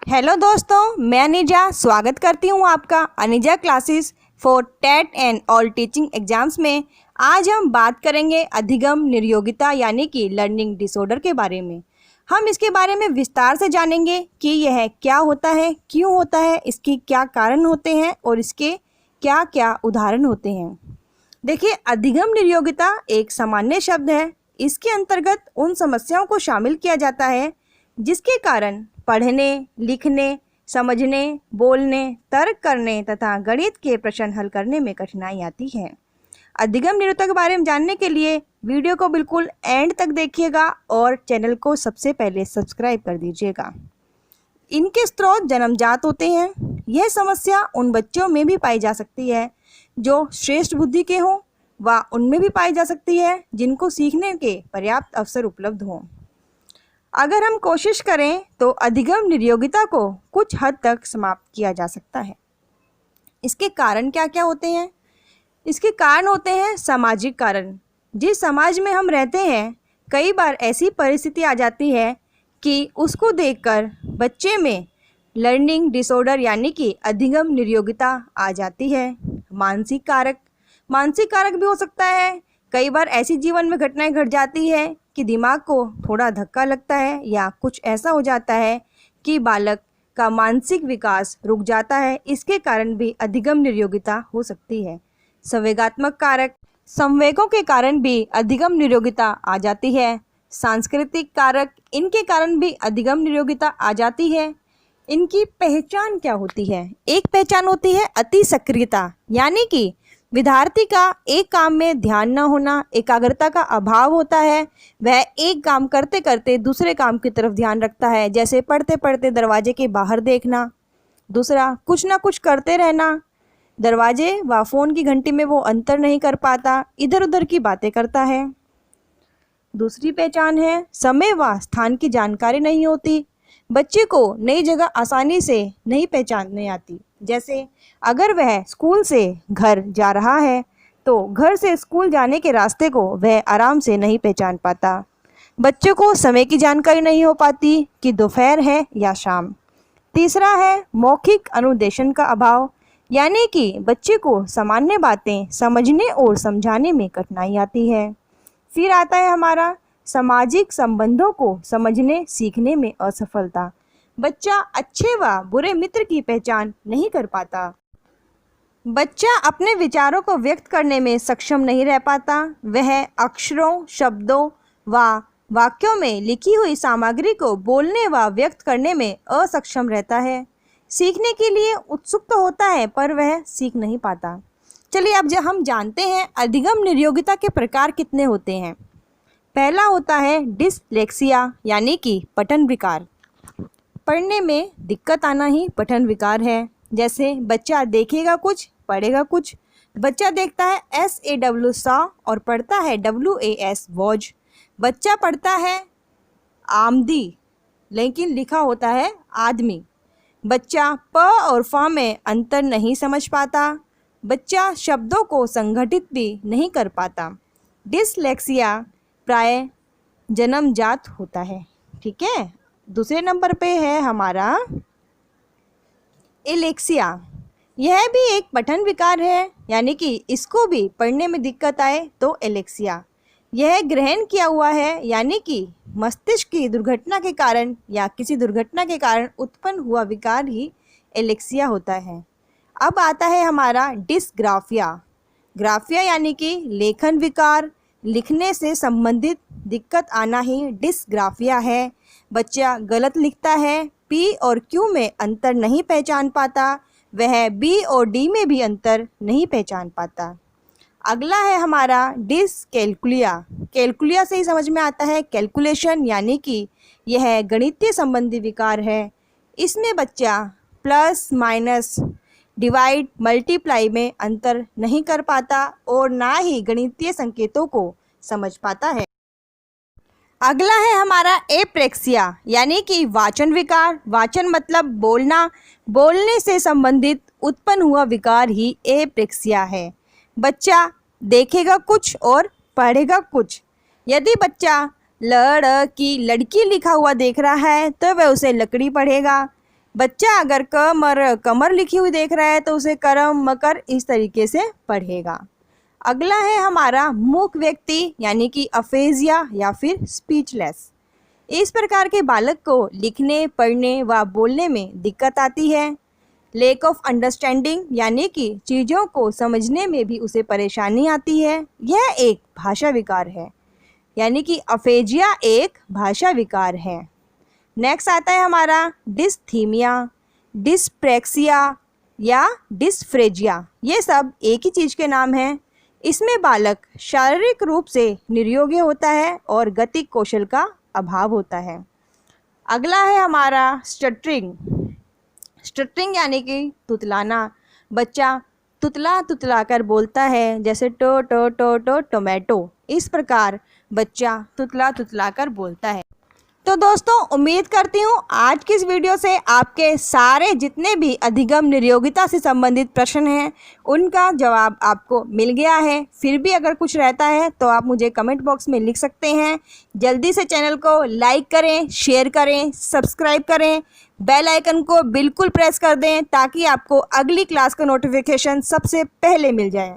Hello दोस्तों, मैं अनिजा स्वागत करती हूँ आपका Anija classes for TET and all teaching exams में। आज हम बात करेंगे अधिगम निर्योगिता यानी कि लर्निंग डिसऑर्डर के बारे में। हम इसके बारे में विस्तार से जानेंगे कि यह क्या होता है, क्यों होता है, इसके क्या कारण होते हैं और इसके क्या क्या उदाहरण होते हैं। देखिए, अधिगम निर्योगिता एक सामान्य शब्द है। इसके अंतर्गत उन समस्याओं को शामिल किया जाता है जिसके कारण पढ़ने, लिखने, समझने, बोलने, तर्क करने तथा गणित के प्रश्न हल करने में कठिनाई आती है। अधिगम निर्योगिता के बारे में जानने के लिए वीडियो को बिल्कुल एंड तक देखिएगा और चैनल को सबसे पहले सब्सक्राइब कर दीजिएगा। इनके स्रोत जन्मजात होते हैं। यह समस्या उन बच्चों में भी पाई जा सकती है जो श्रेष्ठ बुद्धि के हों, व उनमें भी पाई जा सकती है जिनको सीखने के पर्याप्त अवसर उपलब्ध हों। अगर हम कोशिश करें तो अधिगम निर्योगिता को कुछ हद तक समाप्त किया जा सकता है। इसके कारण क्या क्या होते हैं? इसके कारण होते हैं सामाजिक कारण। जिस समाज में हम रहते हैं, कई बार ऐसी परिस्थिति आ जाती है कि उसको देखकर बच्चे में लर्निंग डिसऑर्डर यानी कि अधिगम निर्योगिता आ जाती है। मानसिक कारक भी हो सकता है। कई बार ऐसी जीवन में घटनाएं घट जाती है कि दिमाग को थोड़ा धक्का लगता है या कुछ ऐसा हो जाता है कि बालक का मानसिक विकास रुक जाता है। इसके कारण भी अधिगम निर्योगिता हो सकती है। संवेगात्मक कारक, संवेगों के कारण भी अधिगम निर्योगिता आ जाती है। सांस्कृतिक कारक, इनके कारण भी अधिगम निर्योगिता आ जाती है। इनकी पहचान क्या होती है? एक पहचान होती है अति सक्रियता, यानी कि विद्यार्थी का एक काम में ध्यान न होना, एकाग्रता का अभाव होता है। वह एक काम करते करते दूसरे काम की तरफ ध्यान रखता है, जैसे पढ़ते पढ़ते दरवाजे के बाहर देखना। दूसरा, कुछ ना कुछ करते रहना। दरवाजे व फ़ोन की घंटी में वो अंतर नहीं कर पाता, इधर उधर की बातें करता है। दूसरी पहचान है समय व स्थान की जानकारी नहीं होती। बच्चे को नई जगह आसानी से नहीं पहचानने आती। जैसे अगर वह स्कूल से घर जा रहा है तो घर से स्कूल जाने के रास्ते को वह आराम से नहीं पहचान पाता। बच्चे को समय की जानकारी नहीं हो पाती कि दोपहर है या शाम। तीसरा है मौखिक अनुदेशन का अभाव, यानी कि बच्चे को सामान्य बातें समझने और समझाने में कठिनाई आती है। फिर आता है हमारा सामाजिक संबंधों को समझने सीखने में असफलता। बच्चा अच्छे व बुरे मित्र की पहचान नहीं कर पाता। बच्चा अपने विचारों को व्यक्त करने में सक्षम नहीं रह पाता। वह अक्षरों, शब्दों व वाक्यों में लिखी हुई सामग्री को बोलने व व्यक्त करने में असक्षम रहता है। सीखने के लिए उत्सुक तो होता है पर वह सीख नहीं पाता। चलिए, अब जब हम जानते हैं अधिगम निर्योगिता के प्रकार कितने होते हैं। पहला होता है डिसलेक्सिया, यानी कि पठन विकार। पढ़ने में दिक्कत आना ही पठन विकार है। जैसे बच्चा देखेगा कुछ, पढ़ेगा कुछ। बच्चा देखता है SAW सा और पढ़ता है WAS वॉज। बच्चा पढ़ता है आमदी, लेकिन लिखा होता है आदमी। बच्चा प और फ में अंतर नहीं समझ पाता। बच्चा शब्दों को संगठित भी नहीं कर पाता। डिसलेक्सिया प्राय जन्मजात होता है। ठीक है। दूसरे नंबर पे है हमारा एलेक्सिया। यह भी एक पठन विकार है, यानी कि इसको भी पढ़ने में दिक्कत आए तो एलेक्सिया। यह ग्रहण किया हुआ है, यानी कि मस्तिष्क की दुर्घटना के कारण या किसी दुर्घटना के कारण उत्पन्न हुआ विकार ही एलेक्सिया होता है। अब आता है हमारा डिसग्राफिया। ग्राफिया यानी कि लेखन विकार, लिखने से संबंधित दिक्कत आना ही डिसग्राफिया है। बच्चा गलत लिखता है, P और Q में अंतर नहीं पहचान पाता। वह B और D में भी अंतर नहीं पहचान पाता। अगला है हमारा डिसकैल्कुलिया। कैलकुलिया से ही समझ में आता है कैलकुलेशन, यानी कि यह गणितीय संबंधी विकार है। इसमें बच्चा प्लस माइनस, डिवाइड, मल्टीप्लाई में अंतर नहीं कर पाता और ना ही गणितीय संकेतों को समझ पाता है। अगला है हमारा एप्रेक्सिया, यानी कि वाचन विकार। वाचन मतलब बोलना, बोलने से संबंधित उत्पन्न हुआ विकार ही एप्रेक्सिया है। बच्चा देखेगा कुछ और पढ़ेगा कुछ। यदि बच्चा लड़की लड़की लिखा हुआ देख रहा है तो वह उसे लकड़ी पढ़ेगा। बच्चा अगर कमर लिखी हुई देख रहा है तो उसे करम मकर इस तरीके से पढ़ेगा। अगला है हमारा मूक व्यक्ति यानी कि अफेजिया या फिर स्पीचलेस। इस प्रकार के बालक को लिखने, पढ़ने व बोलने में दिक्कत आती है। लैक ऑफ अंडरस्टैंडिंग यानी कि चीज़ों को समझने में भी उसे परेशानी आती है। यह एक भाषा विकार है, यानी कि अफेजिया एक भाषा विकार है। नेक्स्ट आता है हमारा डिस्थीमिया, डिस्प्रेक्सिया या डिस्फ्रेजिया। ये सब एक ही चीज़ के नाम हैं। इसमें बालक शारीरिक रूप से निरोगी होता है और गतिक कौशल का अभाव होता है। अगला है हमारा स्टटरिंग। स्टटरिंग यानी कि तुतलाना। बच्चा तुतला तुतला कर बोलता है, जैसे to to to to tomato. इस प्रकार बच्चा तुतला तुतला कर बोलता है। तो दोस्तों, उम्मीद करती हूँ आज की इस वीडियो से आपके सारे जितने भी अधिगम निरोगिता से संबंधित प्रश्न हैं उनका जवाब आपको मिल गया है। फिर भी अगर कुछ रहता है तो आप मुझे कमेंट बॉक्स में लिख सकते हैं। जल्दी से चैनल को लाइक करें, शेयर करें, सब्सक्राइब करें, बेल आइकन को बिल्कुल प्रेस कर दें ताकि आपको अगली क्लास का नोटिफिकेशन सबसे पहले मिल जाए।